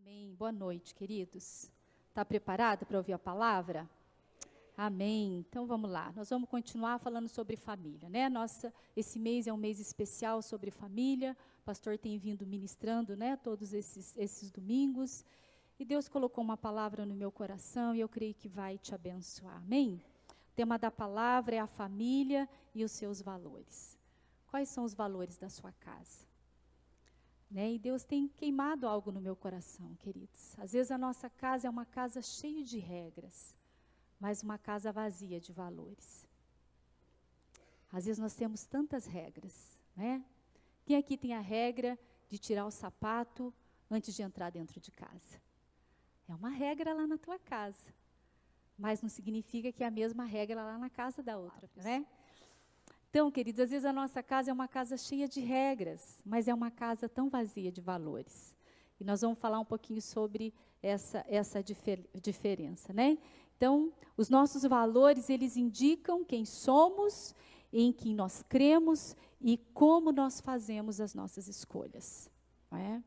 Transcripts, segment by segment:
Amém. Boa noite, queridos. Está preparado para ouvir a palavra? Amém. Então vamos lá. Nós vamos continuar falando sobre família, né? Esse mês é um mês especial sobre família. O pastor tem vindo ministrando, né? Todos esses domingos. E Deus colocou uma palavra no meu coração e eu creio que vai te abençoar. Amém? O tema da palavra é a família e os seus valores. Quais são os valores da sua casa? Né? E Deus tem queimado algo no meu coração, queridos. Às vezes a nossa casa é uma casa cheia de regras, mas uma casa vazia de valores. Às vezes nós temos tantas regras, né? Quem aqui tem a regra de tirar o sapato antes de entrar dentro de casa? É uma regra lá na tua casa, mas não significa que é a mesma regra lá na casa da outra, né? Então, queridos, às vezes a nossa casa é uma casa cheia de regras, mas é uma casa tão vazia de valores. E nós vamos falar um pouquinho sobre essa diferença, né? Então, os nossos valores, eles indicam quem somos, em quem nós cremos e como nós fazemos as nossas escolhas, não é?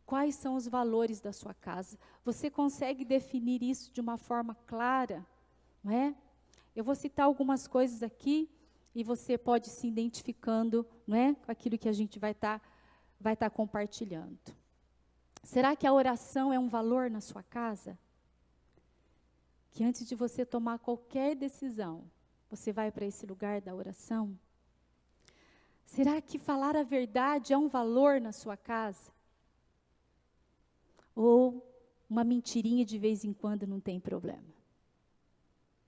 Quais são os valores da sua casa? Você consegue definir isso de uma forma clara, não é? Eu vou citar algumas coisas aqui, e você pode se identificando, não é, com aquilo que a gente vai tá compartilhando. Será que a oração é um valor na sua casa? Que antes de você tomar qualquer decisão, você vai para esse lugar da oração? Será que falar a verdade é um valor na sua casa? Ou uma mentirinha de vez em quando não tem problema?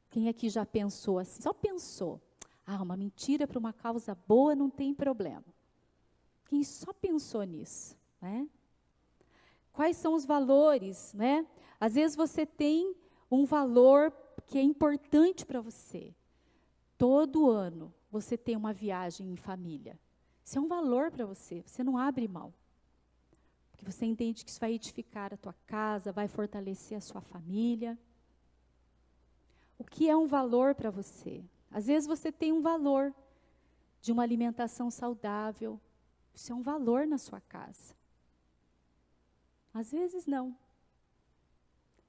Quem aqui já pensou assim? Só pensou. Uma mentira para uma causa boa não tem problema. Quem só pensou nisso, né? Quais são os valores, né? Às vezes você tem um valor que é importante para você. Todo ano você tem uma viagem em família. Isso é um valor para você, você não abre mão. Porque você entende que isso vai edificar a tua casa, vai fortalecer a sua família. O que é um valor para você? Às vezes você tem um valor de uma alimentação saudável. Isso é um valor na sua casa. Às vezes não.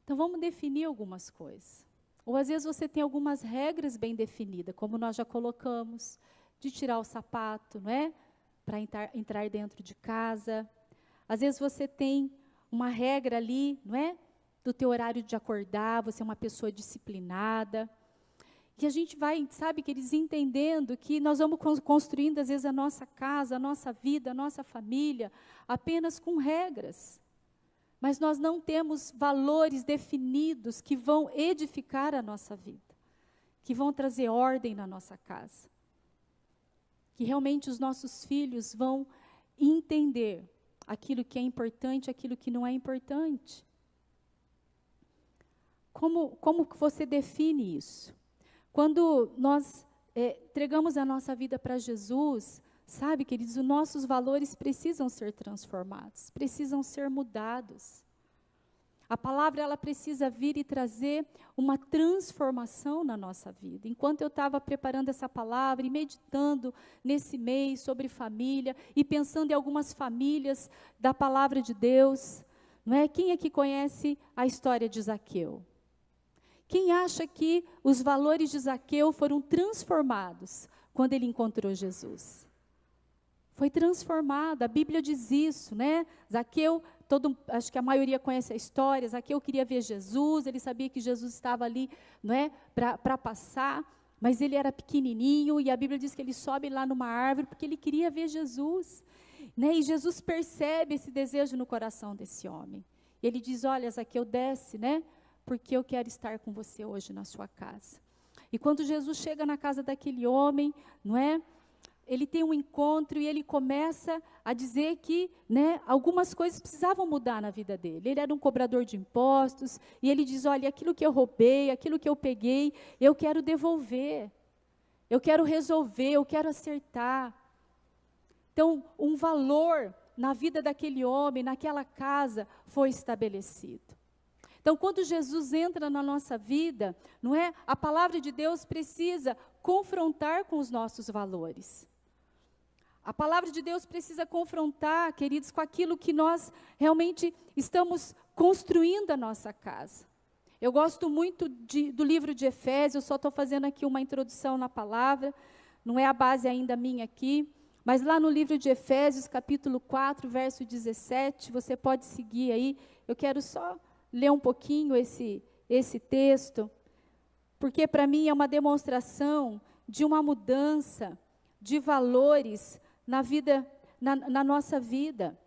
Então vamos definir algumas coisas. Ou às vezes você tem algumas regras bem definidas, como nós já colocamos, de tirar o sapato, não é? Para entrar dentro de casa. Às vezes você tem uma regra ali, não é? Do teu horário de acordar, você é uma pessoa disciplinada. E a gente vai, sabe, que eles entendendo que nós vamos construindo, às vezes, a nossa casa, a nossa vida, a nossa família, apenas com regras. Mas nós não temos valores definidos que vão edificar a nossa vida, que vão trazer ordem na nossa casa. Que realmente os nossos filhos vão entender aquilo que é importante, aquilo que não é importante. Como que você define isso? Quando nós entregamos a nossa vida para Jesus, sabe, queridos, os nossos valores precisam ser transformados, precisam ser mudados. A palavra, ela precisa vir e trazer uma transformação na nossa vida. Enquanto eu estava preparando essa palavra e meditando nesse mês sobre família e pensando em algumas famílias da palavra de Deus, não é? Quem aqui conhece a história de Zaqueu? Quem acha que os valores de Zaqueu foram transformados quando ele encontrou Jesus? Foi transformado, a Bíblia diz isso, né? Zaqueu, acho que a maioria conhece a história, Zaqueu queria ver Jesus, ele sabia que Jesus estava ali, não é, para passar, mas ele era pequenininho e a Bíblia diz que ele sobe lá numa árvore porque ele queria ver Jesus, né? E Jesus percebe esse desejo no coração desse homem. Ele diz, olha, Zaqueu, desce, né? Porque eu quero estar com você hoje na sua casa. E quando Jesus chega na casa daquele homem, não é? Ele tem um encontro e ele começa a dizer que, né, algumas coisas precisavam mudar na vida dele. Ele era um cobrador de impostos e ele diz, olha, aquilo que eu roubei, aquilo que eu peguei, eu quero devolver. Eu quero resolver, eu quero acertar. Então, um valor na vida daquele homem, naquela casa, foi estabelecido. Então, quando Jesus entra na nossa vida, não é? A palavra de Deus precisa confrontar com os nossos valores. A palavra de Deus precisa confrontar, queridos, com aquilo que nós realmente estamos construindo a nossa casa. Eu gosto muito do livro de Efésios, eu só estou fazendo aqui uma introdução na palavra, não é a base ainda minha aqui, mas lá no livro de Efésios, capítulo 4, verso 17, você pode seguir aí, eu quero só ler um pouquinho esse texto, porque para mim é uma demonstração de uma mudança de valores na nossa vida.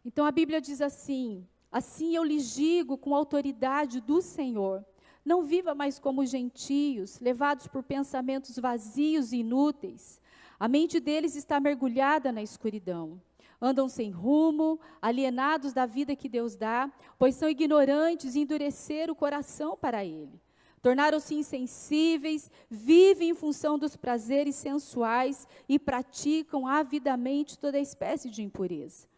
Então a Bíblia diz assim: assim eu lhes digo com a autoridade do Senhor, não viva mais como gentios, levados por pensamentos vazios e inúteis. A mente deles está mergulhada na escuridão. Andam sem rumo, alienados da vida que Deus dá, pois são ignorantes e endureceram o coração para Ele. Tornaram-se insensíveis, vivem em função dos prazeres sensuais e praticam avidamente toda espécie de impureza.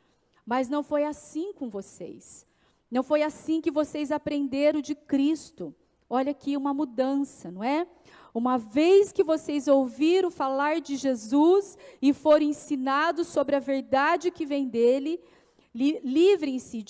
Mas não foi assim com vocês. Não foi assim que vocês aprenderam de Cristo. Olha aqui uma mudança, não é? Uma vez que vocês ouviram falar de Jesus e foram ensinados sobre a verdade que vem dele, livrem-se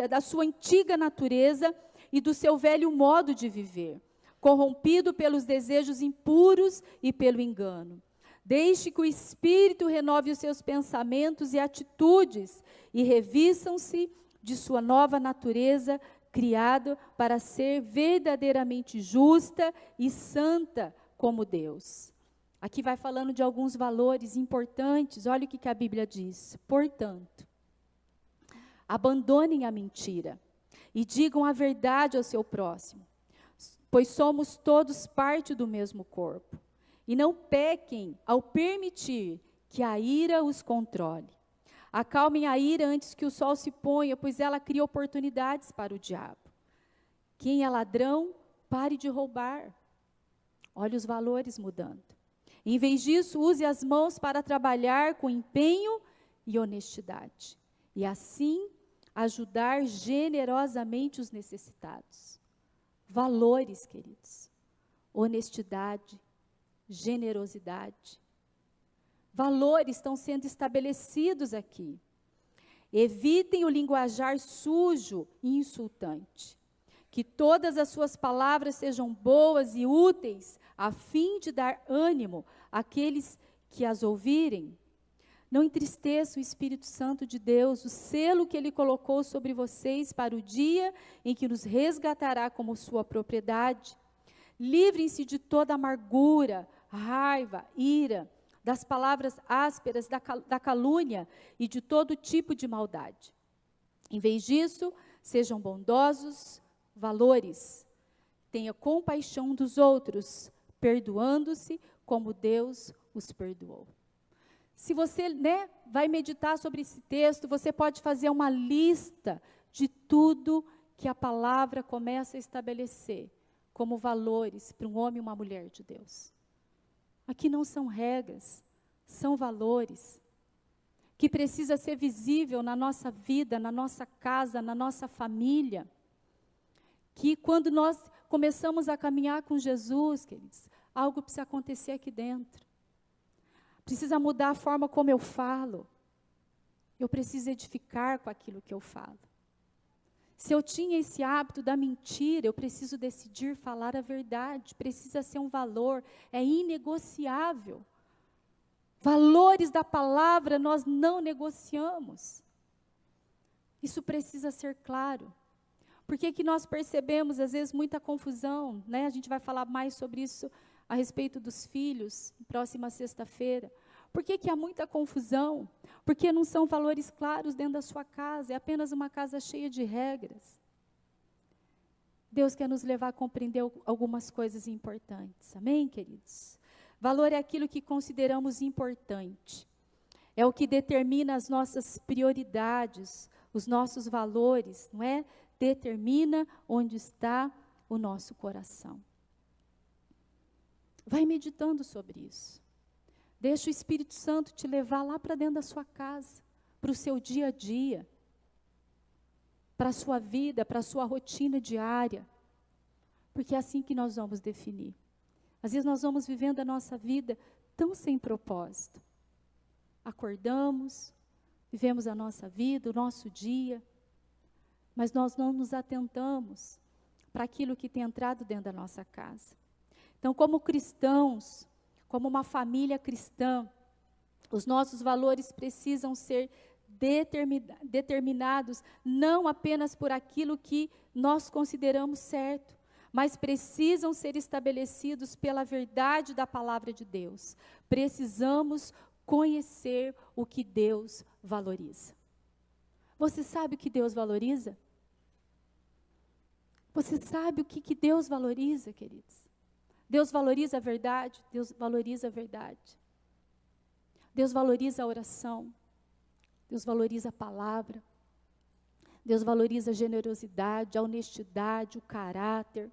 da sua antiga natureza e do seu velho modo de viver, corrompido pelos desejos impuros e pelo engano. Deixe que o Espírito renove os seus pensamentos e atitudes e revistam-se de sua nova natureza, criado para ser verdadeiramente justa e santa como Deus. Aqui vai falando de alguns valores importantes, olha o que a Bíblia diz. Portanto, abandonem a mentira e digam a verdade ao seu próximo, pois somos todos parte do mesmo corpo. E não pequem ao permitir que a ira os controle. Acalmem a ira antes que o sol se ponha, pois ela cria oportunidades para o diabo. Quem é ladrão, pare de roubar. Olha os valores mudando. Em vez disso, use as mãos para trabalhar com empenho e honestidade. E assim, ajudar generosamente os necessitados. Valores, queridos. Honestidade, generosidade. Valores estão sendo estabelecidos aqui. Evitem o linguajar sujo e insultante. Que todas as suas palavras sejam boas e úteis, a fim de dar ânimo àqueles que as ouvirem. Não entristeça o Espírito Santo de Deus, o selo que Ele colocou sobre vocês para o dia em que nos resgatará como sua propriedade. Livrem-se de toda amargura, raiva, ira, das palavras ásperas, da calúnia e de todo tipo de maldade. Em vez disso, sejam bondosos, valores. Tenha compaixão dos outros, perdoando-se como Deus os perdoou. Se você, vai meditar sobre esse texto, você pode fazer uma lista de tudo que a palavra começa a estabelecer como valores para um homem e uma mulher de Deus. Aqui não são regras, são valores que precisa ser visível na nossa vida, na nossa casa, na nossa família. Que quando nós começamos a caminhar com Jesus, queridos, algo precisa acontecer aqui dentro. Precisa mudar a forma como eu falo. Eu preciso edificar com aquilo que eu falo. Se eu tinha esse hábito da mentira, eu preciso decidir falar a verdade. Precisa ser um valor, é inegociável. Valores da palavra nós não negociamos. Isso precisa ser claro. Por que nós percebemos, às vezes, muita confusão, A gente vai falar mais sobre isso a respeito dos filhos, próxima sexta-feira. Por que há muita confusão? Porque não são valores claros dentro da sua casa, é apenas uma casa cheia de regras. Deus quer nos levar a compreender algumas coisas importantes, amém, queridos? Valor é aquilo que consideramos importante, é o que determina as nossas prioridades, os nossos valores, não é? Determina onde está o nosso coração. Vai meditando sobre isso. Deixa o Espírito Santo te levar lá para dentro da sua casa, para o seu dia a dia, para a sua vida, para a sua rotina diária. Porque é assim que nós vamos definir. Às vezes nós vamos vivendo a nossa vida tão sem propósito. Acordamos, vivemos a nossa vida, o nosso dia, mas nós não nos atentamos para aquilo que tem entrado dentro da nossa casa. Então, como cristãos, como uma família cristã, os nossos valores precisam ser determinados não apenas por aquilo que nós consideramos certo, mas precisam ser estabelecidos pela verdade da palavra de Deus. Precisamos conhecer o que Deus valoriza. Você sabe o que Deus valoriza? Você sabe o que Deus valoriza, queridos? Deus valoriza a verdade, Deus valoriza a verdade. Deus valoriza a oração, Deus valoriza a palavra, Deus valoriza a generosidade, a honestidade, o caráter.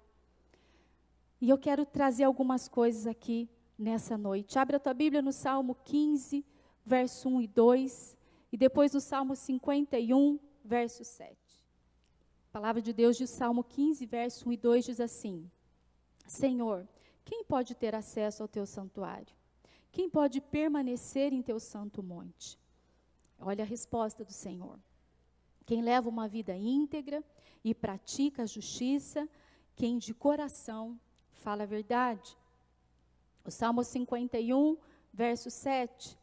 E eu quero trazer algumas coisas aqui nessa noite. Abre a tua Bíblia no Salmo 15, verso 1 e 2, e depois no Salmo 51, verso 7. A palavra de Deus de Salmo 15, verso 1 e 2 diz assim: Senhor, quem pode ter acesso ao teu santuário? Quem pode permanecer em teu santo monte? Olha a resposta do Senhor. Quem leva uma vida íntegra e pratica a justiça, quem de coração fala a verdade. O Salmo 51, verso 7,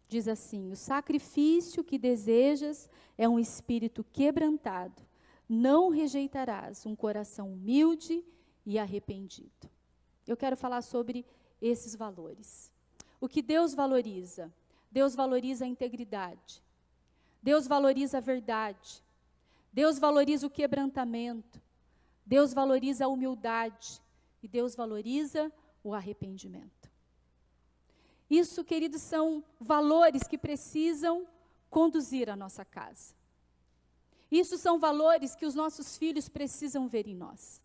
diz assim: o sacrifício que desejas é um espírito quebrantado. Não rejeitarás um coração humilde e arrependido. Eu quero falar sobre esses valores. O que Deus valoriza? Deus valoriza a integridade. Deus valoriza a verdade. Deus valoriza o quebrantamento. Deus valoriza a humildade. E Deus valoriza o arrependimento. Isso, queridos, são valores que precisam conduzir a nossa casa. Isso são valores que os nossos filhos precisam ver em nós.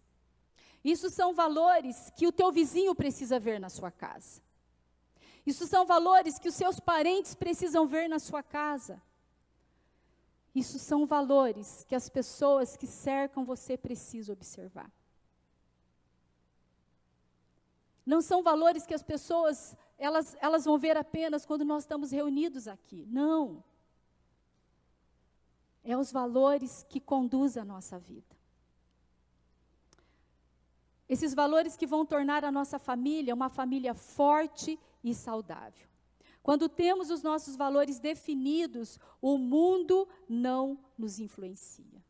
Isso são valores que o teu vizinho precisa ver na sua casa. Isso são valores que os seus parentes precisam ver na sua casa. Isso são valores que as pessoas que cercam você precisam observar. Não são valores que as pessoas, elas vão ver apenas quando nós estamos reunidos aqui. Não. É os valores que conduzem a nossa vida. Esses valores que vão tornar a nossa família uma família forte e saudável. Quando temos os nossos valores definidos, o mundo não nos influencia.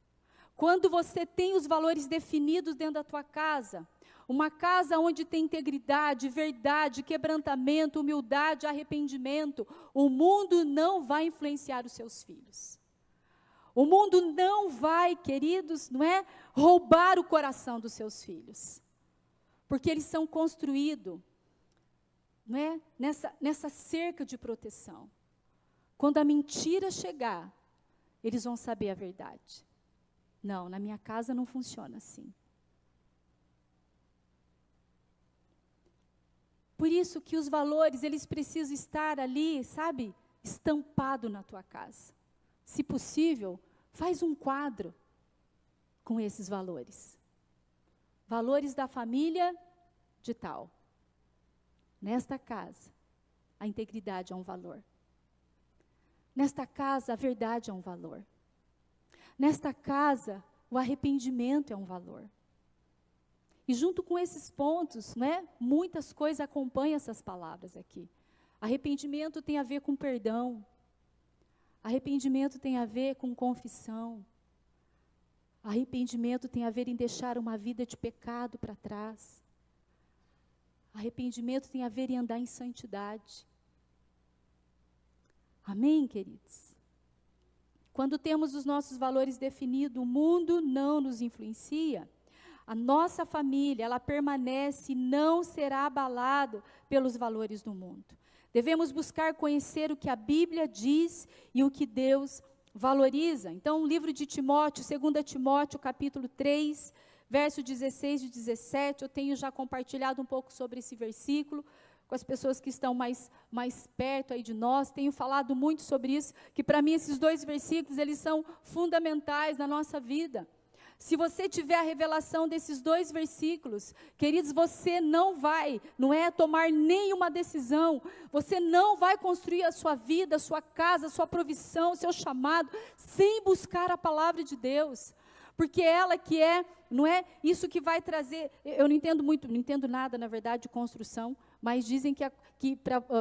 Quando você tem os valores definidos dentro da tua casa, uma casa onde tem integridade, verdade, quebrantamento, humildade, arrependimento, o mundo não vai influenciar os seus filhos. O mundo não vai, queridos, não é, roubar o coração dos seus filhos. Porque eles são construídos, não é, nessa cerca de proteção. Quando a mentira chegar, eles vão saber a verdade. Não, na minha casa não funciona assim. Por isso que os valores, eles precisam estar ali, sabe, estampado na tua casa. Se possível, faz um quadro com esses valores. Valores da família de tal. Nesta casa, a integridade é um valor. Nesta casa, a verdade é um valor. Nesta casa, o arrependimento é um valor. E junto com esses pontos, né, muitas coisas acompanham essas palavras aqui. Arrependimento tem a ver com perdão. Arrependimento tem a ver com confissão. Arrependimento tem a ver em deixar uma vida de pecado para trás. Arrependimento tem a ver em andar em santidade. Amém, queridos? Quando temos os nossos valores definidos, o mundo não nos influencia. A nossa família, ela permanece e não será abalada pelos valores do mundo. Devemos buscar conhecer o que a Bíblia diz e o que Deus valoriza. Então, o livro de Timóteo, 2 Timóteo, capítulo 3, verso 16 e 17, eu tenho já compartilhado um pouco sobre esse versículo com as pessoas que estão mais perto aí de nós, tenho falado muito sobre isso, que para mim esses dois versículos, eles são fundamentais na nossa vida. Se você tiver a revelação desses 2 versículos, queridos, você não é tomar nenhuma decisão, você não vai construir a sua vida, a sua casa, a sua provisão, o seu chamado, sem buscar a palavra de Deus. Porque ela que não é isso que vai trazer, eu não entendo nada, na verdade, de construção, mas dizem que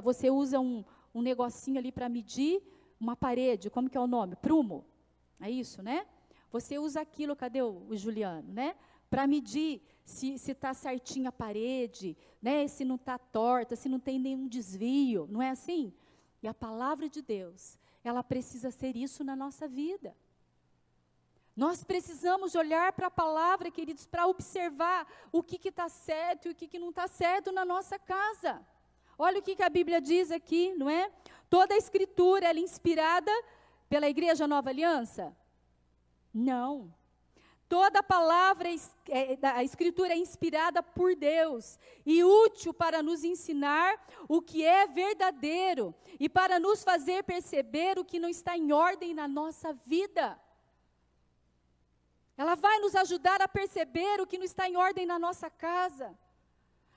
você usa um negocinho ali para medir uma parede, como que é o nome? Prumo, é isso, né? Você usa aquilo, cadê o Juliano, né? Para medir se está certinha a parede, né? Se não está torta, se não tem nenhum desvio, não é assim? E a palavra de Deus, ela precisa ser isso na nossa vida. Nós precisamos olhar para a palavra, queridos, para observar o que está certo e o que não está certo na nossa casa. Olha o que a Bíblia diz aqui, não é? Toda a Escritura, ela é inspirada pela Igreja Nova Aliança? Não. Toda a palavra, a Escritura é inspirada por Deus e útil para nos ensinar o que é verdadeiro e para nos fazer perceber o que não está em ordem na nossa vida. Ela vai nos ajudar a perceber o que não está em ordem na nossa casa.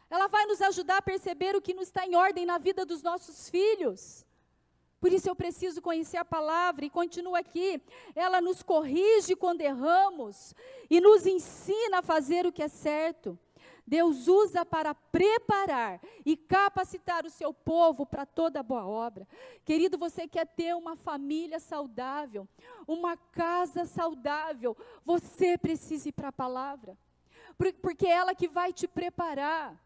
Ela vai nos ajudar a perceber o que não está em ordem na vida dos nossos filhos. Por isso eu preciso conhecer a palavra, e continua aqui, ela nos corrige quando erramos, e nos ensina a fazer o que é certo. Deus usa para preparar e capacitar o seu povo para toda boa obra. Querido, você quer ter uma família saudável, uma casa saudável, você precisa ir para a palavra, porque é ela que vai te preparar,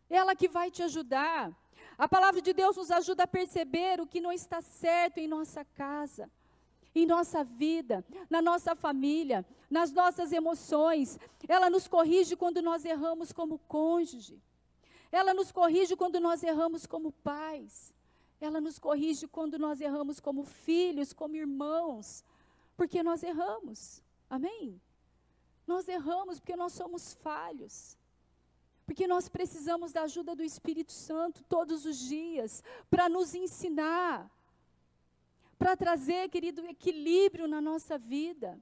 ela que vai te ajudar. A palavra de Deus nos ajuda a perceber o que não está certo em nossa casa, em nossa vida, na nossa família, nas nossas emoções. Ela nos corrige quando nós erramos como cônjuge. Ela nos corrige quando nós erramos como pais. Ela nos corrige quando nós erramos como filhos, como irmãos. Porque nós erramos. Amém? Nós erramos porque nós somos falhos. Porque nós precisamos da ajuda do Espírito Santo todos os dias, para nos ensinar, para trazer, querido, equilíbrio na nossa vida.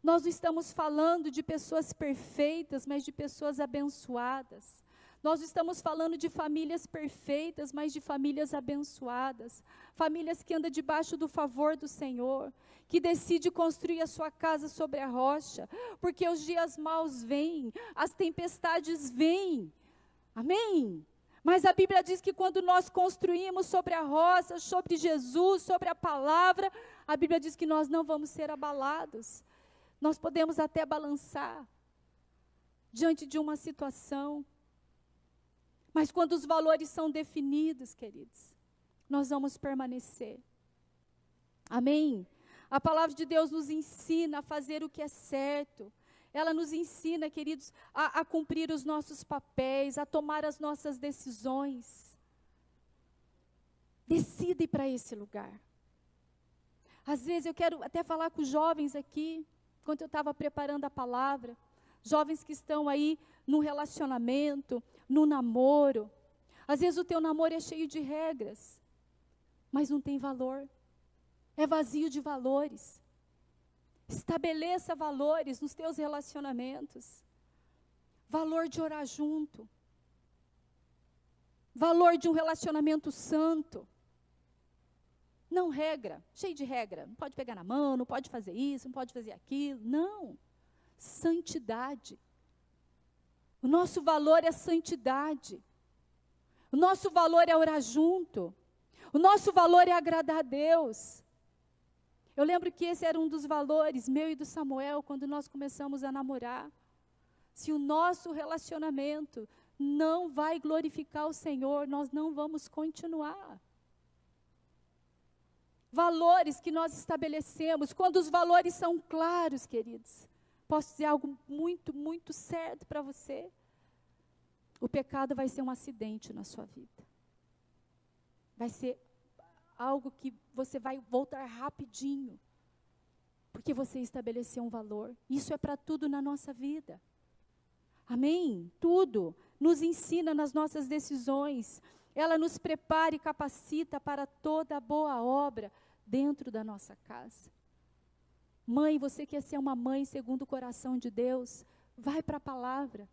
Nós não estamos falando de pessoas perfeitas, mas de pessoas abençoadas. Nós estamos falando de famílias perfeitas, mas de famílias abençoadas. Famílias que andam debaixo do favor do Senhor, que decide construir a sua casa sobre a rocha, porque os dias maus vêm, as tempestades vêm. Amém? Mas a Bíblia diz que quando nós construímos sobre a rocha, sobre Jesus, sobre a palavra, a Bíblia diz que nós não vamos ser abalados. Nós podemos até balançar diante de uma situação, mas quando os valores são definidos, queridos, nós vamos permanecer. Amém? A palavra de Deus nos ensina a fazer o que é certo. Ela nos ensina, queridos, a cumprir os nossos papéis, a tomar as nossas decisões. Decida ir para esse lugar. Às vezes eu quero até falar com os jovens aqui, enquanto eu estava preparando a palavra, jovens que estão aí no relacionamento, no namoro. Às vezes o teu namoro é cheio de regras, mas não tem valor. É vazio de valores. Estabeleça valores nos teus relacionamentos. Valor de orar junto. Valor de um relacionamento santo. Não regra, cheio de regra. Não pode pegar na mão, não pode fazer isso, não pode fazer aquilo. Não. Santidade. O nosso valor é santidade. O nosso valor é orar junto. O nosso valor é agradar a Deus. Eu lembro que esse era um dos valores, meu e do Samuel, quando nós começamos a namorar. Se o nosso relacionamento não vai glorificar o Senhor, nós não vamos continuar. Valores que nós estabelecemos, quando os valores são claros, queridos, posso dizer algo muito, muito certo para você. O pecado vai ser um acidente na sua vida. Vai ser algo que você vai voltar rapidinho, porque você estabeleceu um valor. Isso é para tudo na nossa vida. Amém? Tudo nos ensina nas nossas decisões. Ela nos prepara e capacita para toda boa obra dentro da nossa casa. Mãe, você quer ser uma mãe segundo o coração de Deus? Vai para a palavra.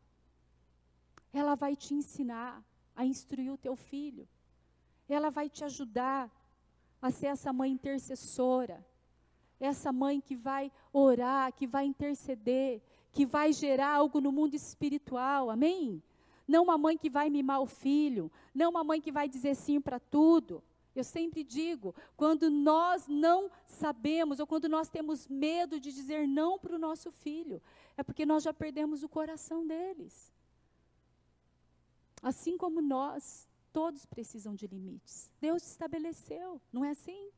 Ela vai te ensinar a instruir o teu filho. Ela vai te ajudar a ser essa mãe intercessora. Essa mãe que vai orar, que vai interceder, que vai gerar algo no mundo espiritual, amém? Não uma mãe que vai mimar o filho, não uma mãe que vai dizer sim para tudo. Eu sempre digo, quando nós não sabemos, ou quando nós temos medo de dizer não para o nosso filho, é porque nós já perdemos o coração deles. Assim como nós, todos precisam de limites. Deus estabeleceu, não é assim?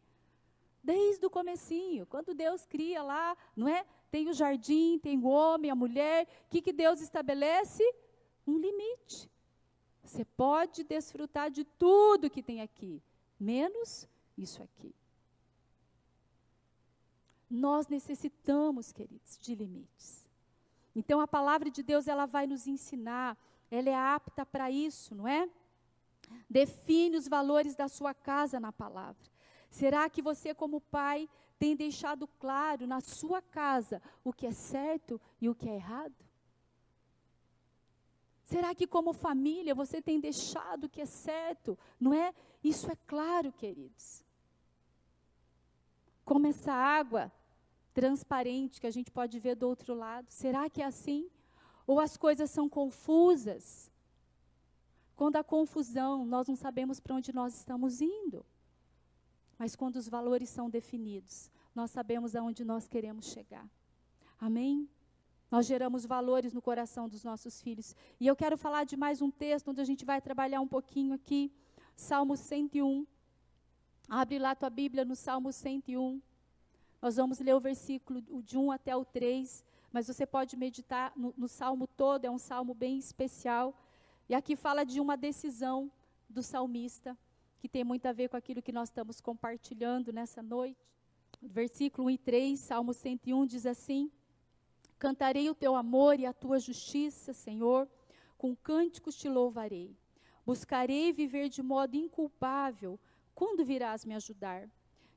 Desde o comecinho, quando Deus cria lá, não é? Tem o jardim, tem o homem, a mulher. O que Deus estabelece? Um limite. Você pode desfrutar de tudo que tem aqui, menos isso aqui. Nós necessitamos, queridos, de limites. Então a palavra de Deus, ela vai nos ensinar, ela é apta para isso, não é? Define os valores da sua casa na palavra. Será que você, como pai, tem deixado claro na sua casa o que é certo e o que é errado? Será que, como família, você tem deixado o que é certo? Não é? Isso é claro, queridos. Como essa água transparente que a gente pode ver do outro lado. Será que é assim? Ou as coisas são confusas? Quando há confusão, nós não sabemos para onde nós estamos indo. Mas quando os valores são definidos, nós sabemos aonde nós queremos chegar. Amém? Nós geramos valores no coração dos nossos filhos. E eu quero falar de mais um texto, onde a gente vai trabalhar um pouquinho aqui. Salmo 101. Abre lá a tua Bíblia no Salmo 101. Nós vamos ler o versículo de 1 até o 3. Mas você pode meditar no Salmo todo, é um Salmo bem especial. E aqui fala de uma decisão do salmista, que tem muito a ver com aquilo que nós estamos compartilhando nessa noite. Versículo 1 e 3, Salmo 101 diz assim: Cantarei o teu amor e a tua justiça, Senhor, com cânticos te louvarei. Buscarei viver de modo inculpável, quando virás me ajudar?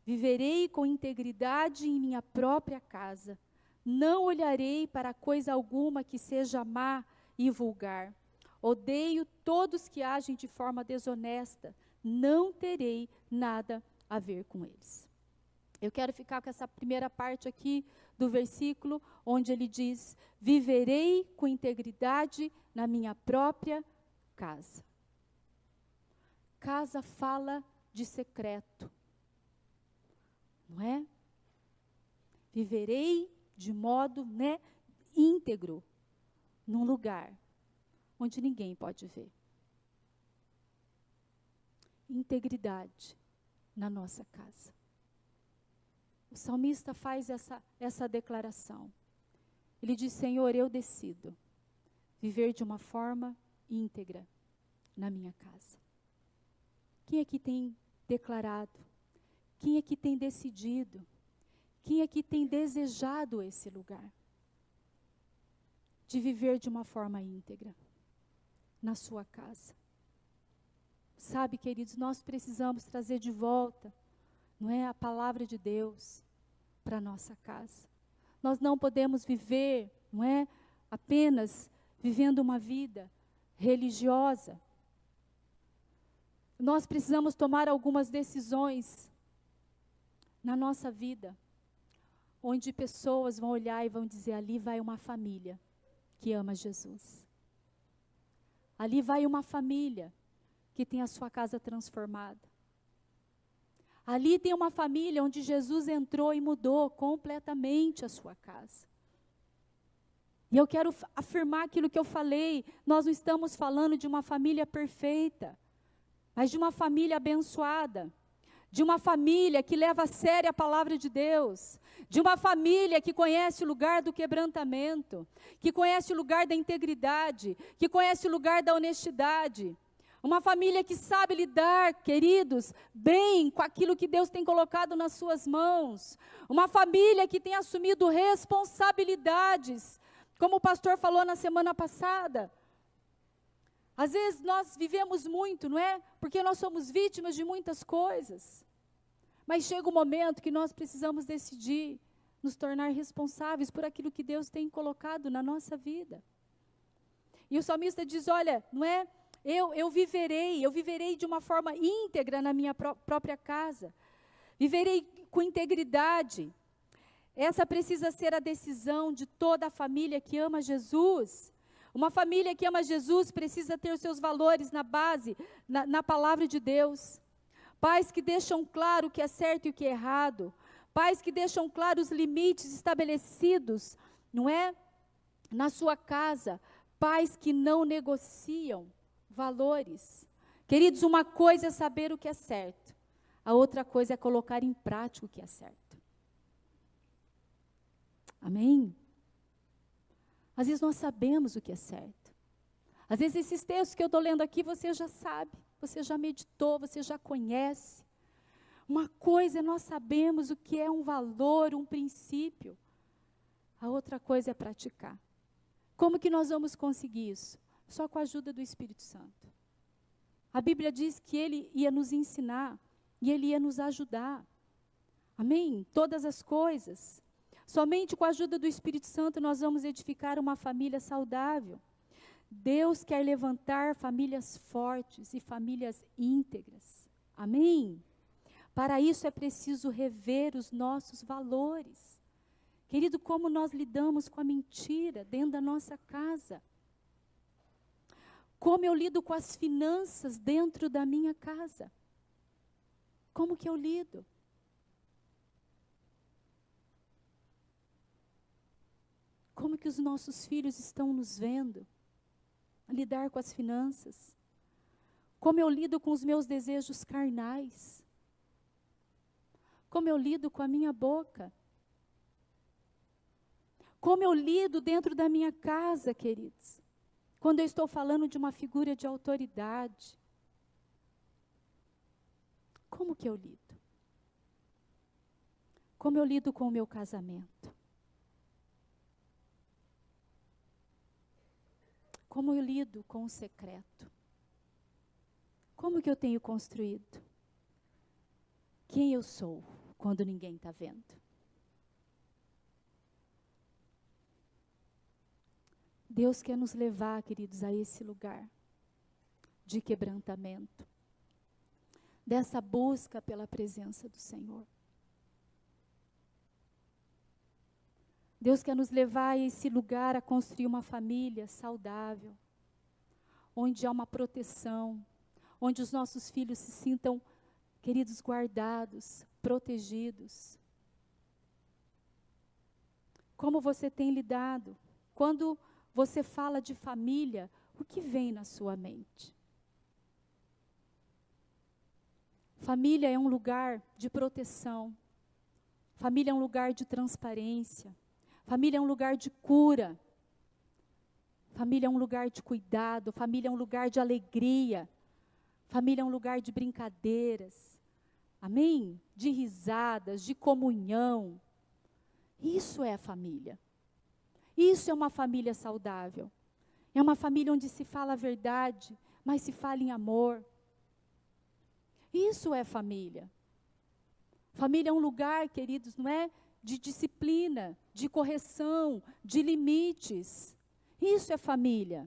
Viverei com integridade em minha própria casa. Não olharei para coisa alguma que seja má e vulgar. Odeio todos que agem de forma desonesta. Não terei nada a ver com eles. Eu quero ficar com essa primeira parte aqui do versículo, onde ele diz: viverei com integridade na minha própria casa. Casa fala de secreto, não é? Viverei de modo, né, íntegro, num lugar onde ninguém pode ver. Integridade na nossa casa. O salmista faz essa declaração. Ele diz: Senhor, eu decido viver de uma forma íntegra na minha casa. Quem aqui tem declarado? Quem aqui tem decidido? Quem aqui tem desejado esse lugar? De viver de uma forma íntegra na sua casa. Sabe, queridos, nós precisamos trazer de volta, não é, a palavra de Deus para a nossa casa. Nós não podemos viver, não é, apenas vivendo uma vida religiosa. Nós precisamos tomar algumas decisões na nossa vida, onde pessoas vão olhar e vão dizer: ali vai uma família que ama Jesus. Ali vai uma família que tem a sua casa transformada. Ali tem uma família onde Jesus entrou e mudou completamente a sua casa. E eu quero afirmar aquilo que eu falei: nós não estamos falando de uma família perfeita, mas de uma família abençoada, de uma família que leva a sério a palavra de Deus, de uma família que conhece o lugar do quebrantamento, que conhece o lugar da integridade, que conhece o lugar da honestidade. Uma família que sabe lidar, queridos, bem com aquilo que Deus tem colocado nas suas mãos. Uma família que tem assumido responsabilidades, como o pastor falou na semana passada. Às vezes nós vivemos muito, não é? Porque nós somos vítimas de muitas coisas. Mas chega um momento que nós precisamos decidir: nos tornar responsáveis por aquilo que Deus tem colocado na nossa vida. E o salmista diz, olha, não é, eu viverei de uma forma íntegra na minha própria casa. Viverei com integridade. Essa precisa ser a decisão de toda a família que ama Jesus. Uma família que ama Jesus precisa ter os seus valores na base, na palavra de Deus. Pais que deixam claro o que é certo e o que é errado. Pais que deixam claro os limites estabelecidos, não é? Na sua casa. Pais que não negociam valores. Queridos, uma coisa é saber o que é certo. A outra coisa é colocar em prática o que é certo. Amém? Às vezes nós sabemos o que é certo. Às vezes esses textos que eu estou lendo aqui, você já sabe. Você já meditou, você já conhece. Uma coisa é nós sabemos o que é um valor, um princípio. A outra coisa é praticar. Como que nós vamos conseguir isso? Só com a ajuda do Espírito Santo. A Bíblia diz que Ele ia nos ensinar e Ele ia nos ajudar. Amém? Todas as coisas. Somente com a ajuda do Espírito Santo nós vamos edificar uma família saudável. Deus quer levantar famílias fortes e famílias íntegras. Amém? Para isso é preciso rever os nossos valores. Querido, como nós lidamos com a mentira dentro da nossa casa? Como eu lido com as finanças dentro da minha casa? Como que eu lido? Como que os nossos filhos estão nos vendo? A lidar com as finanças? Como eu lido com os meus desejos carnais? Como eu lido com a minha boca? Como eu lido dentro da minha casa, queridos? Quando eu estou falando de uma figura de autoridade. Como que eu lido? Como eu lido com o meu casamento? Como eu lido com o secreto? Como que eu tenho construído? Quem eu sou quando ninguém está vendo? Deus quer nos levar, queridos, a esse lugar de quebrantamento, dessa busca pela presença do Senhor. Deus quer nos levar a esse lugar, a construir uma família saudável, onde há uma proteção, onde os nossos filhos se sintam, queridos, guardados, protegidos. Como você tem lidado? Quando você fala de família, o que vem na sua mente? Família é um lugar de proteção. Família é um lugar de transparência. Família é um lugar de cura. Família é um lugar de cuidado. Família é um lugar de alegria. Família é um lugar de brincadeiras. Amém? De risadas, de comunhão. Isso é a família. Isso é uma família saudável. É uma família onde se fala a verdade, mas se fala em amor. Isso é família. Família é um lugar, queridos, não é? De disciplina, de correção, de limites. Isso é família.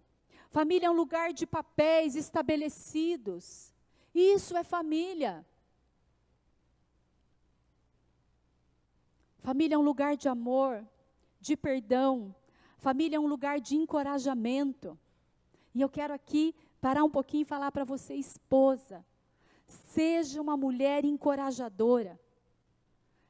Família é um lugar de papéis estabelecidos. Isso é família. Família é um lugar de amor, de perdão. Família é um lugar de encorajamento. E eu quero aqui parar um pouquinho e falar para você, esposa. Seja uma mulher encorajadora.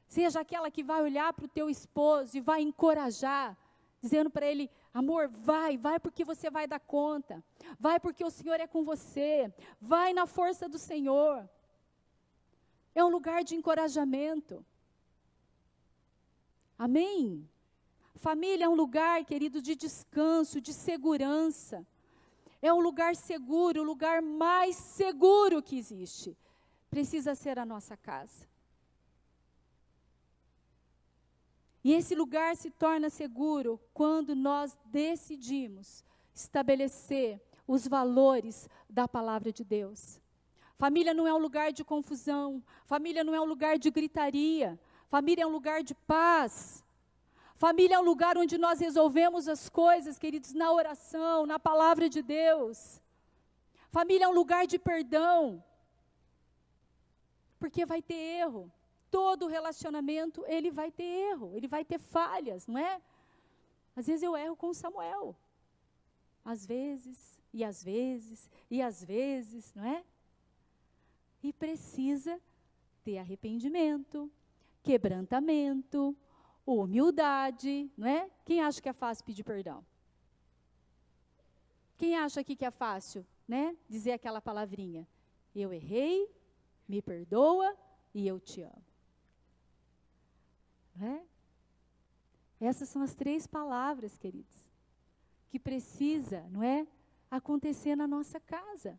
Seja aquela que vai olhar para o teu esposo e vai encorajar, dizendo para ele, amor, vai porque você vai dar conta. Vai porque o Senhor é com você. Vai na força do Senhor. É um lugar de encorajamento. Amém? Família é um lugar, querido, de descanso, de segurança. É um lugar seguro, o lugar mais seguro que existe. Precisa ser a nossa casa. E esse lugar se torna seguro quando nós decidimos estabelecer os valores da palavra de Deus. Família não é um lugar de confusão. Família não é um lugar de gritaria. Família é um lugar de paz. Família é um lugar onde nós resolvemos as coisas, queridos, na oração, na palavra de Deus. Família é um lugar de perdão. Porque vai ter erro. Todo relacionamento, ele vai ter erro, ele vai ter falhas, não é? Às vezes eu erro com Samuel. Às vezes, e às vezes, e às vezes, não é? E precisa ter arrependimento, quebrantamento, humildade, não é? Quem acha que é fácil pedir perdão? Quem acha aqui que é fácil, né? Dizer aquela palavrinha, eu errei, me perdoa e eu te amo. Não é? Essas são as 3 palavras, queridos, que precisa, não é, acontecer na nossa casa.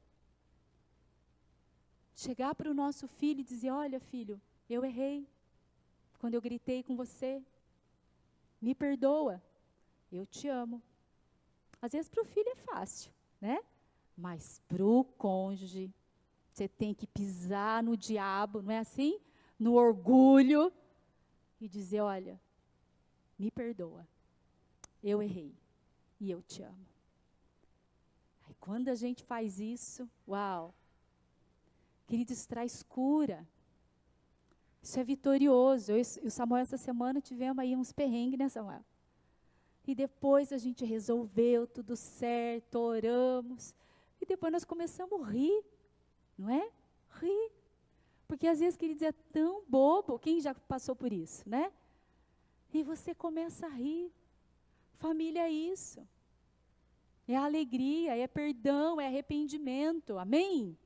Chegar para o nosso filho e dizer, olha filho, eu errei, quando eu gritei com você, me perdoa, eu te amo. Às vezes para o filho é fácil, né? Mas para o cônjuge, você tem que pisar no diabo, não é assim? No orgulho, e dizer, olha, me perdoa, eu errei, e eu te amo. Aí quando a gente faz isso, uau, queridos, traz cura. Isso é vitorioso. Eu e o Samuel essa semana tivemos aí uns perrengues, né, Samuel? E depois a gente resolveu tudo certo, oramos. E depois nós começamos a rir, não é? Rir. Porque às vezes, queridos, é tão bobo. Quem já passou por isso, né? E você começa a rir. Família é isso. É alegria, é perdão, é arrependimento. Amém?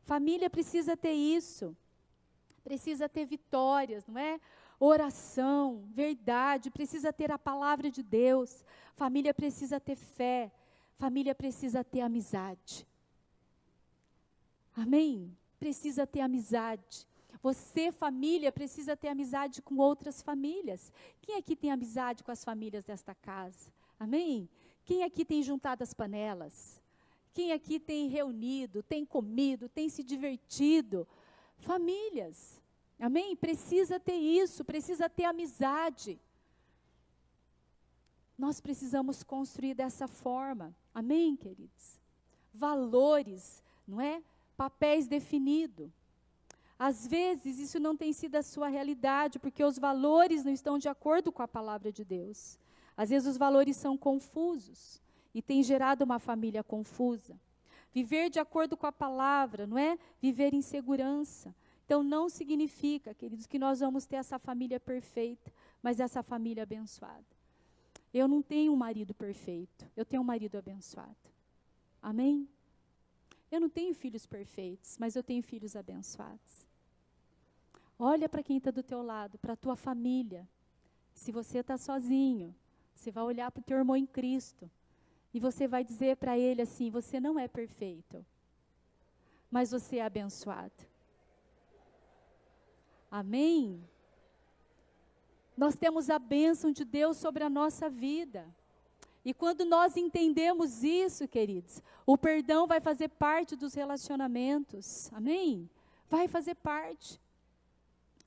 Família precisa ter isso. Precisa ter vitórias, não é? Oração, verdade, precisa ter a palavra de Deus. Família precisa ter fé. Família precisa ter amizade. Amém? Precisa ter amizade. Você, família, precisa ter amizade com outras famílias. Quem aqui tem amizade com as famílias desta casa? Amém? Quem aqui tem juntado as panelas? Quem aqui tem reunido, tem comido, tem se divertido? Famílias, amém? Precisa ter isso, precisa ter amizade. Nós precisamos construir dessa forma, amém, queridos? Valores, não é? Papéis definidos. Às vezes isso não tem sido a sua realidade, porque os valores não estão de acordo com a palavra de Deus. Às vezes os valores são confusos e tem gerado uma família confusa. Viver de acordo com a palavra, não é? Viver em segurança. Então não significa, queridos, que nós vamos ter essa família perfeita, mas essa família abençoada. Eu não tenho um marido perfeito, eu tenho um marido abençoado. Amém? Eu não tenho filhos perfeitos, mas eu tenho filhos abençoados. Olha para quem está do teu lado, para a tua família. Se você está sozinho, você vai olhar para o teu irmão em Cristo. E você vai dizer para ele assim, você não é perfeito, mas você é abençoado. Amém? Nós temos a bênção de Deus sobre a nossa vida. E quando nós entendemos isso, queridos, o perdão vai fazer parte dos relacionamentos. Amém? Vai fazer parte.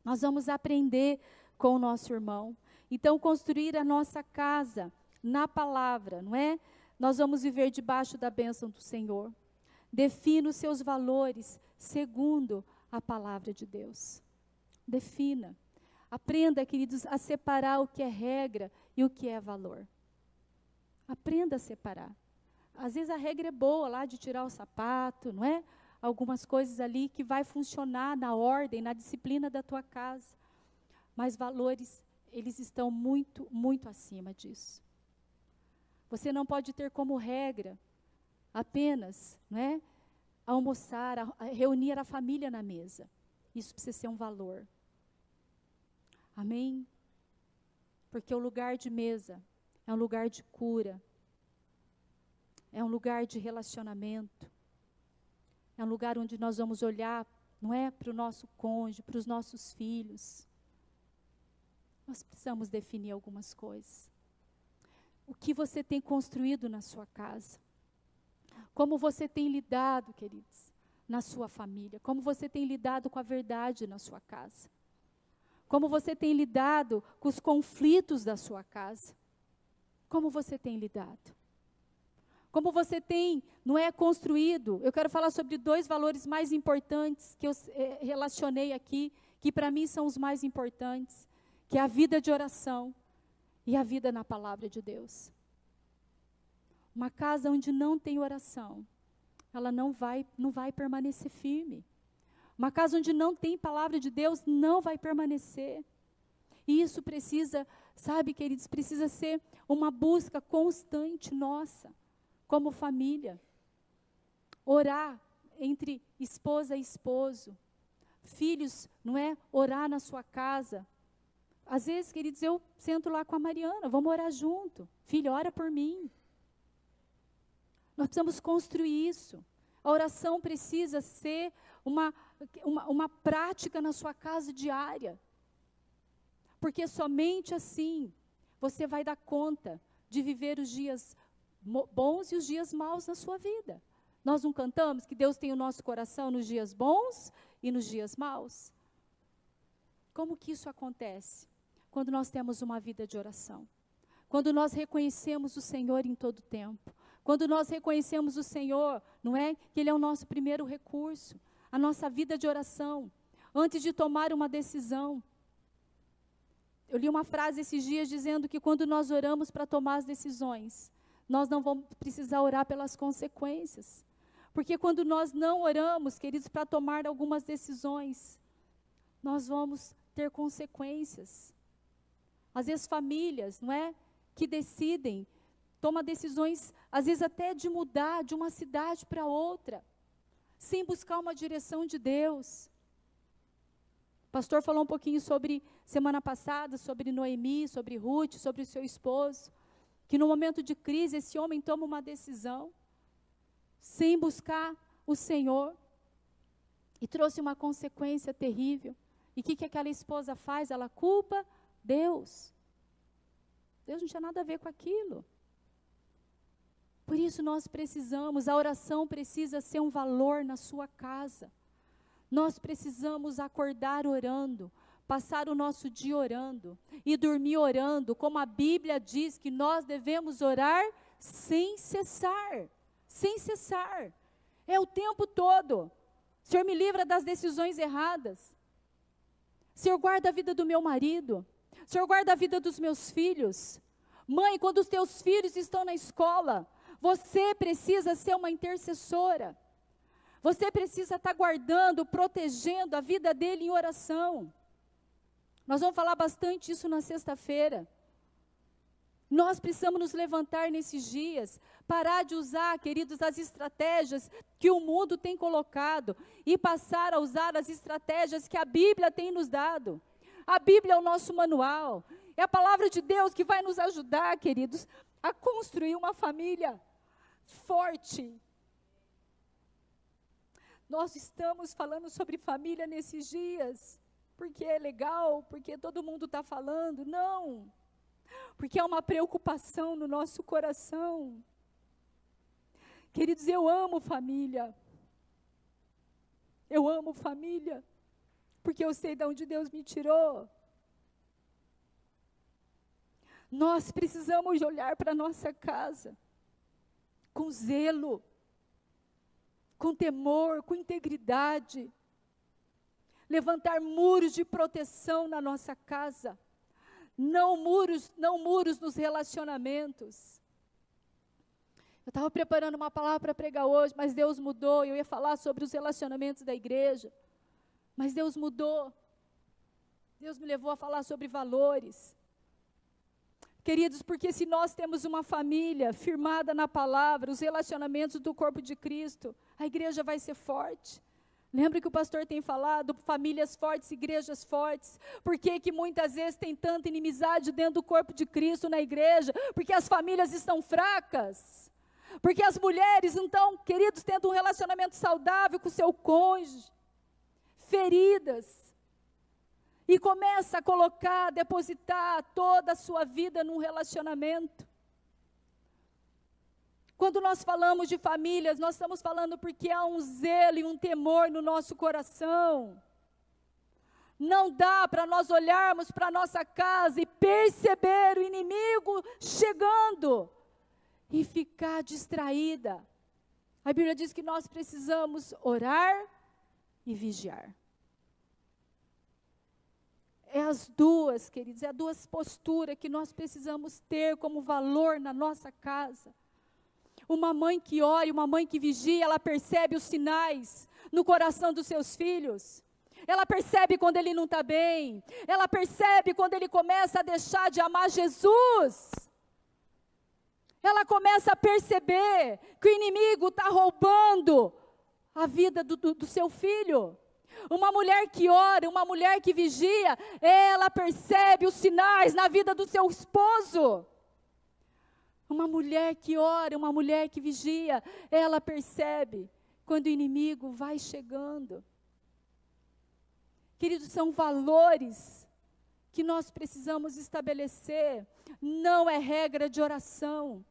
Nós vamos aprender com o nosso irmão. Então, construir a nossa casa na palavra, não é? Nós vamos viver debaixo da bênção do Senhor. Defina os seus valores segundo a palavra de Deus. Defina. Aprenda, queridos, a separar o que é regra e o que é valor. Aprenda a separar. Às vezes a regra é boa lá de tirar o sapato, não é? Algumas coisas ali que vai funcionar na ordem, na disciplina da tua casa. Mas valores, eles estão muito, muito acima disso. Você não pode ter como regra apenas, não é? Almoçar, reunir a família na mesa. Isso precisa ser um valor. Amém? Porque o lugar de mesa é um lugar de cura. É um lugar de relacionamento. É um lugar onde nós vamos olhar, não é? Para o nosso cônjuge, para os nossos filhos. Nós precisamos definir algumas coisas. O que você tem construído na sua casa? Como você tem lidado, queridos, na sua família? Como você tem lidado com a verdade na sua casa? Como você tem lidado com os conflitos da sua casa? Como você tem lidado? Como você tem, não é, construído? Eu quero falar sobre 2 valores mais importantes que eu relacionei aqui, que para mim são os mais importantes, que é a vida de oração e a vida na palavra de Deus. Uma casa onde não tem oração, ela não vai permanecer firme. Uma casa onde não tem palavra de Deus não vai permanecer. E isso precisa, sabe, queridos, precisa ser uma busca constante nossa, como família. Orar entre esposa e esposo. Filhos, não é? Orar na sua casa. Às vezes, queridos, eu sento lá com a Mariana, vamos orar junto. Filho, ora por mim. Nós precisamos construir isso. A oração precisa ser uma prática na sua casa diária. Porque somente assim você vai dar conta de viver os dias bons e os dias maus na sua vida. Nós não cantamos que Deus tem o nosso coração nos dias bons e nos dias maus? Como que isso acontece? Quando nós temos uma vida de oração. Quando nós reconhecemos o Senhor em todo tempo. Quando nós reconhecemos o Senhor, não é? Que Ele é o nosso primeiro recurso. A nossa vida de oração. Antes de tomar uma decisão. Eu li uma frase esses dias dizendo que quando nós oramos para tomar as decisões, nós não vamos precisar orar pelas consequências. Porque quando nós não oramos, queridos, para tomar algumas decisões, nós vamos ter consequências. Às vezes famílias, não é? Que decidem, tomam decisões, às vezes até de mudar de uma cidade para outra, sem buscar uma direção de Deus. O pastor falou um pouquinho sobre, semana passada, sobre Noemi, sobre Ruth, sobre o seu esposo, que no momento de crise esse homem toma uma decisão, sem buscar o Senhor, e trouxe uma consequência terrível. E o que aquela esposa faz? Ela culpa Deus. Deus não tinha nada a ver com aquilo. Por isso nós precisamos, a oração precisa ser um valor na sua casa. Nós precisamos acordar orando, passar o nosso dia orando e dormir orando, como a Bíblia diz que nós devemos orar sem cessar. Sem cessar. É o tempo todo. Senhor, me livra das decisões erradas. Senhor, guarda a vida do meu marido. Senhor, guarda a vida dos meus filhos. Mãe, quando os teus filhos estão na escola, você precisa ser uma intercessora. Você precisa estar guardando, protegendo a vida dele em oração. Nós vamos falar bastante isso na sexta-feira. Nós precisamos nos levantar nesses dias, parar de usar, queridos, as estratégias que o mundo tem colocado e passar a usar as estratégias que a Bíblia tem nos dado. A Bíblia é o nosso manual, é a palavra de Deus que vai nos ajudar, queridos, a construir uma família forte. Nós estamos falando sobre família nesses dias, porque é legal, porque todo mundo está falando. Não, porque é uma preocupação no nosso coração. Queridos, eu amo família. Eu amo família, porque eu sei de onde Deus me tirou. Nós precisamos olhar para a nossa casa com zelo, com temor, com integridade. Levantar muros de proteção na nossa casa. Não muros nos relacionamentos. Eu estava preparando uma palavra para pregar hoje, mas Deus mudou. Eu ia falar sobre os relacionamentos da igreja. Mas Deus mudou. Deus me levou a falar sobre valores. Queridos, porque se nós temos uma família firmada na palavra, os relacionamentos do corpo de Cristo, a igreja vai ser forte. Lembra que o pastor tem falado, famílias fortes, igrejas fortes. Por que muitas vezes tem tanta inimizade dentro do corpo de Cristo na igreja? Porque as famílias estão fracas. Porque as mulheres, então, queridos, tendo um relacionamento saudável com o seu cônjuge, feridas. E começa a colocar, depositar toda a sua vida num relacionamento. Quando nós falamos de famílias, nós estamos falando porque há um zelo e um temor no nosso coração. Não dá para nós olharmos para a nossa casa e perceber o inimigo chegando e ficar distraída. A Bíblia diz que nós precisamos orar e vigiar. É as duas, queridos, é as duas posturas que nós precisamos ter como valor na nossa casa. Uma mãe que ora e uma mãe que vigia, ela percebe os sinais no coração dos seus filhos. Ela percebe quando ele não está bem. Ela percebe quando ele começa a deixar de amar Jesus. Ela começa a perceber que o inimigo está roubando a vida do seu filho. Uma mulher que ora, uma mulher que vigia, ela percebe os sinais na vida do seu esposo. Uma mulher que ora, uma mulher que vigia, ela percebe quando o inimigo vai chegando. Queridos, são valores que nós precisamos estabelecer. Não é regra de oração.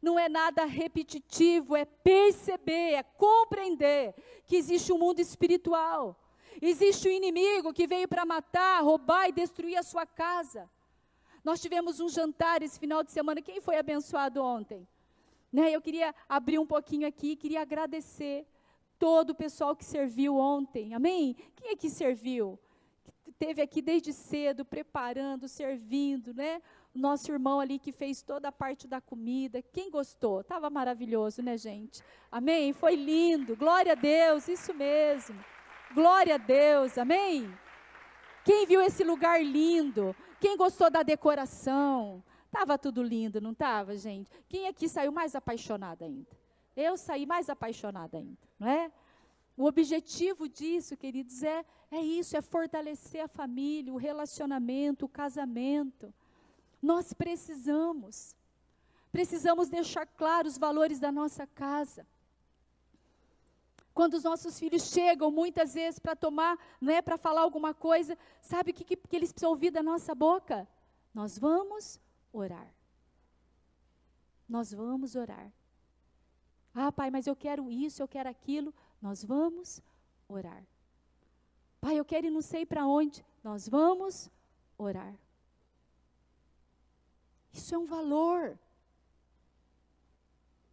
Não é nada repetitivo, é perceber, é compreender que existe um mundo espiritual. Existe um inimigo que veio para matar, roubar e destruir a sua casa. Nós tivemos um jantar esse final de semana. Quem foi abençoado ontem? Eu queria abrir um pouquinho aqui, queria agradecer todo o pessoal que serviu ontem. Amém? Quem é que serviu? Esteve aqui desde cedo, preparando, servindo, né? O nosso irmão ali que fez toda a parte da comida. Quem gostou? Estava maravilhoso, né, gente? Amém? Foi lindo. Glória a Deus, isso mesmo. Glória a Deus, amém? Quem viu esse lugar lindo? Quem gostou da decoração? Estava tudo lindo, não estava, gente? Quem aqui saiu mais apaixonada ainda? Eu saí mais apaixonada ainda, não é? O objetivo disso, queridos, é isso, é fortalecer a família, o relacionamento, o casamento. Nós precisamos deixar claros os valores da nossa casa. Quando os nossos filhos chegam, muitas vezes, para tomar, para falar alguma coisa, sabe o que eles precisam ouvir da nossa boca? Nós vamos orar. Nós vamos orar. Ah, pai, mas eu quero isso, eu quero aquilo. Nós vamos orar. Pai, eu quero ir não sei para onde. Nós vamos orar. Isso é um valor.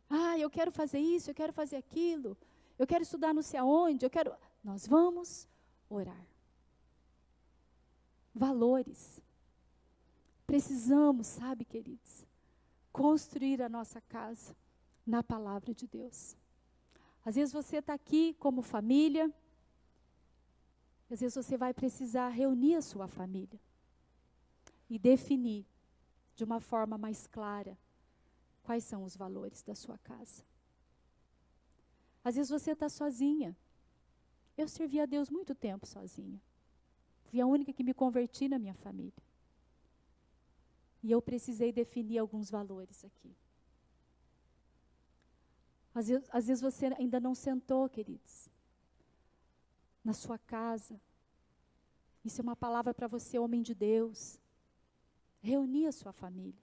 Ah, eu quero fazer isso, eu quero fazer aquilo. Eu quero estudar não sei aonde, Nós vamos orar. Valores. Precisamos, sabe, queridos, construir a nossa casa na palavra de Deus. Às vezes você está aqui como família, às vezes você vai precisar reunir a sua família e definir de uma forma mais clara quais são os valores da sua casa. Às vezes você está sozinha. Eu servi a Deus muito tempo sozinha. Fui a única que me converti na minha família. E eu precisei definir alguns valores aqui. Às vezes você ainda não sentou, queridos, na sua casa. Isso é uma palavra para você, homem de Deus. Reunir a sua família.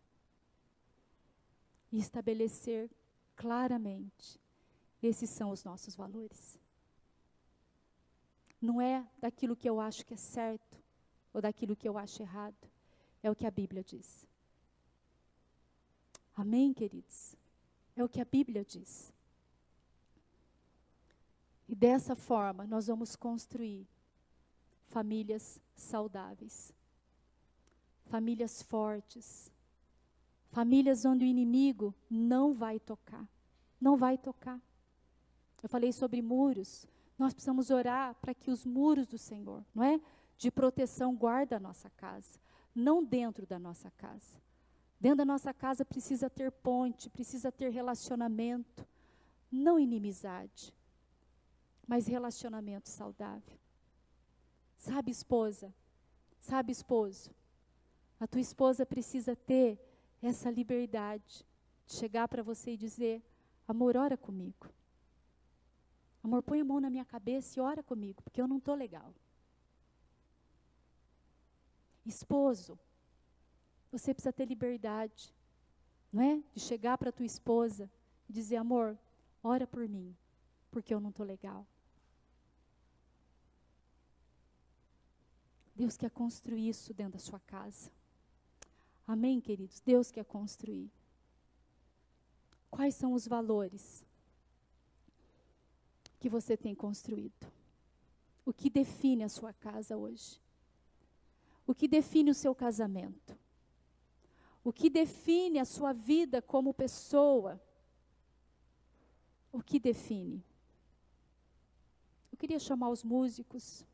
E estabelecer claramente. Esses são os nossos valores. Não é daquilo que eu acho que é certo, ou daquilo que eu acho errado. É o que a Bíblia diz. Amém, queridos? É o que a Bíblia diz. E dessa forma, nós vamos construir famílias saudáveis. Famílias fortes. Famílias onde o inimigo não vai tocar. Não vai tocar. Eu falei sobre muros. Nós precisamos orar para que os muros do Senhor, não é? De proteção guardem a nossa casa. Não dentro da nossa casa. Dentro da nossa casa precisa ter ponte, precisa ter relacionamento. Não inimizade, mas relacionamento saudável. Sabe, esposa? Sabe, esposo? A tua esposa precisa ter essa liberdade de chegar para você e dizer: amor, ora comigo. Amor, põe a mão na minha cabeça e ora comigo, porque eu não estou legal. Esposo, você precisa ter liberdade, não é? De chegar para a tua esposa e dizer: amor, ora por mim, porque eu não estou legal. Deus quer construir isso dentro da sua casa. Amém, queridos? Deus quer construir. Quais são os valores que você tem construído? O que define a sua casa hoje? O que define o seu casamento? O que define a sua vida como pessoa? O que define? Eu queria chamar os músicos.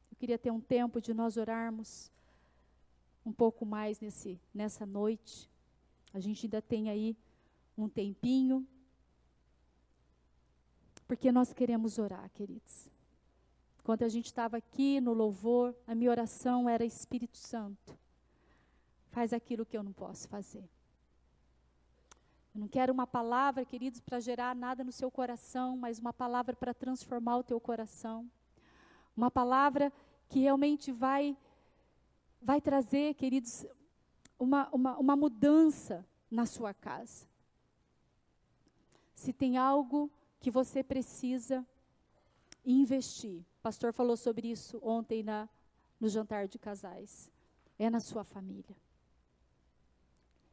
Eu queria ter um tempo de nós orarmos um pouco mais nessa noite. A gente ainda tem aí um tempinho. Porque nós queremos orar, queridos. Enquanto a gente estava aqui no louvor, a minha oração era: Espírito Santo, faz aquilo que eu não posso fazer. Eu não quero uma palavra, queridos, para gerar nada no seu coração, mas uma palavra para transformar o teu coração. Uma palavra que realmente vai trazer, queridos, uma mudança na sua casa. Se tem algo que você precisa investir, o pastor falou sobre isso ontem no jantar de casais, é na sua família.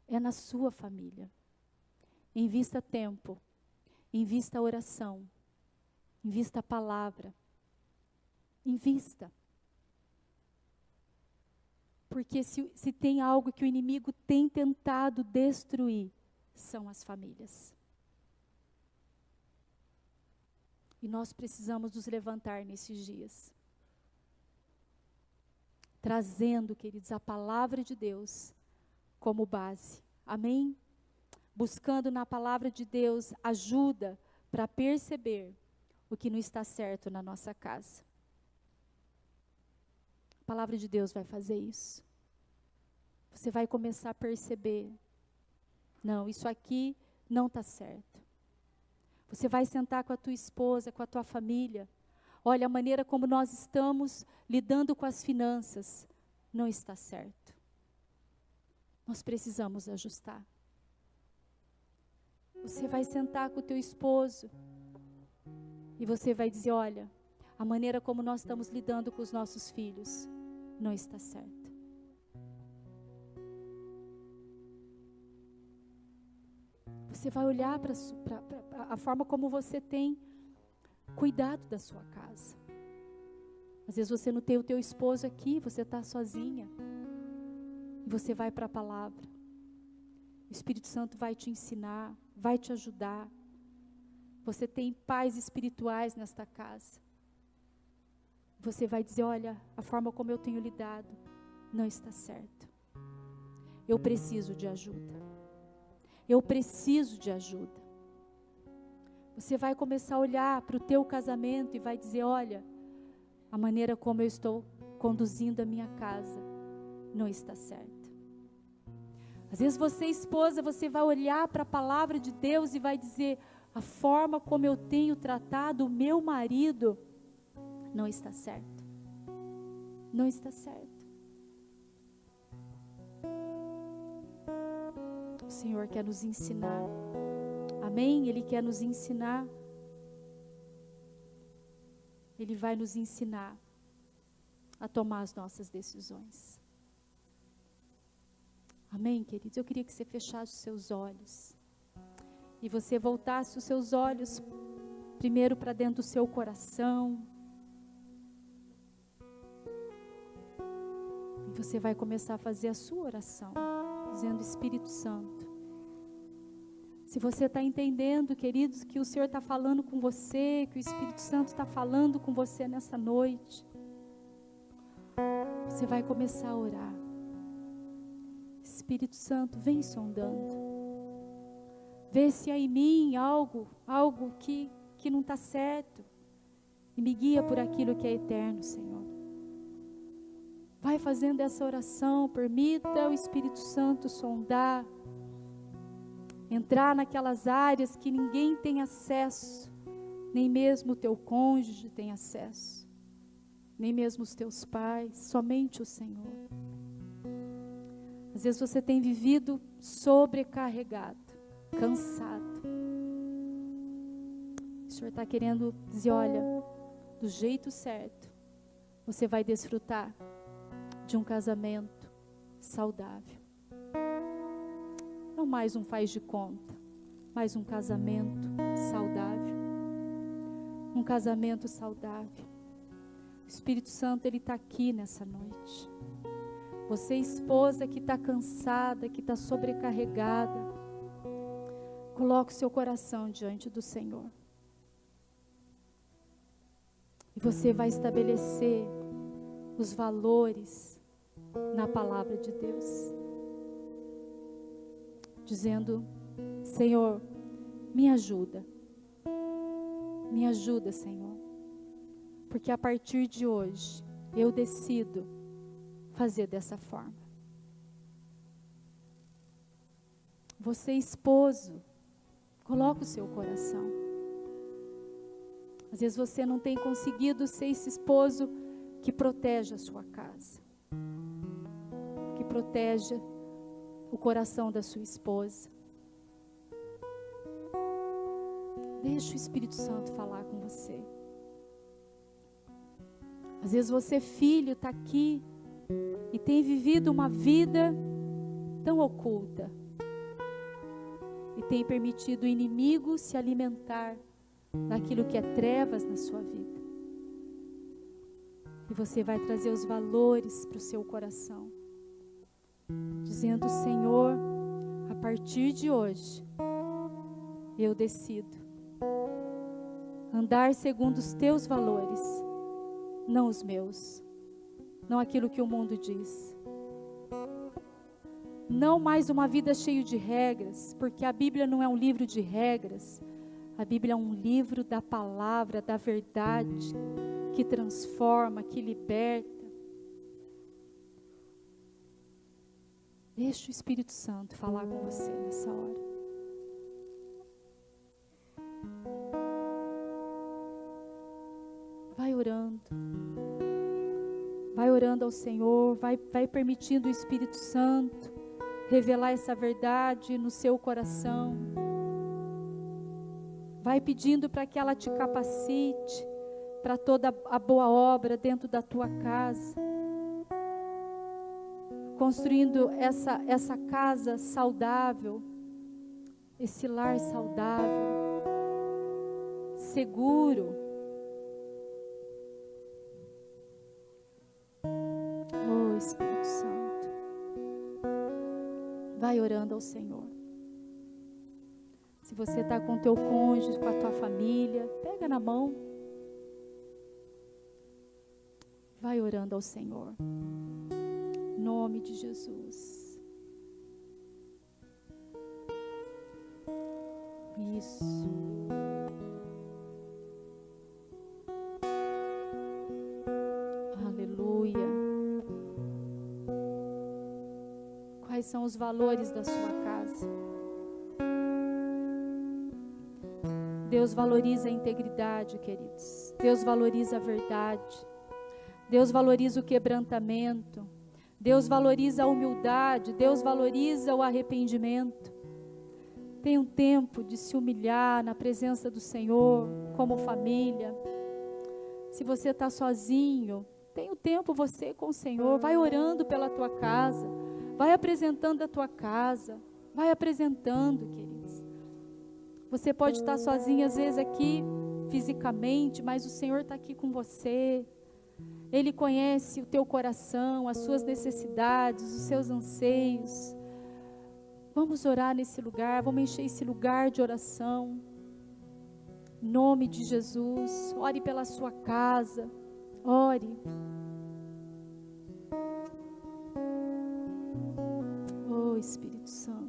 É na sua família. Invista tempo, invista oração, invista a palavra, invista. Porque se tem algo que o inimigo tem tentado destruir, são as famílias. E nós precisamos nos levantar nesses dias, trazendo, queridos, a palavra de Deus como base. Amém? Buscando na palavra de Deus ajuda para perceber o que não está certo na nossa casa. A palavra de Deus vai fazer isso. Você vai começar a perceber: não, isso aqui não está certo. Você vai sentar com a tua esposa, com a tua família. Olha, a maneira como nós estamos lidando com as finanças não está certo. Nós precisamos ajustar. Você vai sentar com o teu esposo e você vai dizer: olha, a maneira como nós estamos lidando com os nossos filhos não está certa. Você vai olhar para a forma como você tem cuidado da sua casa. Às vezes você não tem o teu esposo aqui, você está sozinha. E você vai para a palavra. O Espírito Santo vai te ensinar, vai te ajudar. Você tem pais espirituais nesta casa. Você vai dizer: olha, a forma como eu tenho lidado não está certo. Eu preciso de ajuda. Eu preciso de ajuda. Você vai começar a olhar para o teu casamento e vai dizer: olha, a maneira como eu estou conduzindo a minha casa não está certa. Às vezes você, esposa, você vai olhar para a palavra de Deus e vai dizer: a forma como eu tenho tratado o meu marido não está certo. Não está certo. O Senhor quer nos ensinar. Amém? Ele quer nos ensinar. Ele vai nos ensinar a tomar as nossas decisões. Amém, queridos? Eu queria que você fechasse os seus olhos. E você voltasse os seus olhos primeiro para dentro do seu coração. E você vai começar a fazer a sua oração, dizendo: Espírito Santo. Se você está entendendo, queridos, que o Senhor está falando com você, que o Espírito Santo está falando com você nessa noite, você vai começar a orar. Espírito Santo, vem sondando. Vê se há em mim algo que não está certo. E me guia por aquilo que é eterno, Senhor. Vai fazendo essa oração, permita o Espírito Santo sondar, entrar naquelas áreas que ninguém tem acesso, nem mesmo o teu cônjuge tem acesso, nem mesmo os teus pais, somente o Senhor. Às vezes você tem vivido sobrecarregado, cansado. O Senhor está querendo dizer: olha, do jeito certo, você vai desfrutar de um casamento saudável. Não mais um faz de conta, mas um casamento saudável. Um casamento saudável. O Espírito Santo, Ele está aqui nessa noite. Você, esposa que está cansada, que está sobrecarregada, coloque o seu coração diante do Senhor. E você vai estabelecer os valores na palavra de Deus. Dizendo: Senhor, me ajuda. Me ajuda, Senhor. Porque a partir de hoje, eu decido fazer dessa forma. Você, esposo, coloca o seu coração. Às vezes você não tem conseguido ser esse esposo que protege a sua casa, que protege o coração da sua esposa. Deixa o Espírito Santo falar com você. Às vezes você, filho, está aqui e tem vivido uma vida tão oculta e tem permitido o inimigo se alimentar daquilo que é trevas na sua vida. E você vai trazer os valores para o seu coração, dizendo: Senhor, a partir de hoje, eu decido andar segundo os teus valores, não os meus, não aquilo que o mundo diz. Não mais uma vida cheia de regras, porque a Bíblia não é um livro de regras. A Bíblia é um livro da palavra, da verdade, que transforma, que liberta. Deixa o Espírito Santo falar com você nessa hora. Vai orando. Vai orando ao Senhor, vai permitindo o Espírito Santo revelar essa verdade no seu coração. Vai pedindo para que ela te capacite para toda a boa obra dentro da tua casa. Construindo essa casa saudável, esse lar saudável, seguro. Oh, Espírito Santo. Vai orando ao Senhor. Se você está com o teu cônjuge, com a tua família, pega na mão. Vai orando ao Senhor. Em nome de Jesus. Isso. Aleluia. Quais são os valores da sua casa? Deus valoriza a integridade, queridos. Deus valoriza a verdade. Deus valoriza o quebrantamento. Deus valoriza a humildade. Deus valoriza o arrependimento. Tem um tempo de se humilhar na presença do Senhor, como família. Se você está sozinho, tem um tempo você com o Senhor. Vai orando pela tua casa. Vai apresentando a tua casa. Vai apresentando, queridos. Você pode estar sozinho às vezes aqui fisicamente, mas o Senhor está aqui com você. Ele conhece o teu coração, as suas necessidades, os seus anseios. Vamos orar nesse lugar, vamos encher esse lugar de oração. Em nome de Jesus, ore pela sua casa, ore. Oh, Espírito Santo.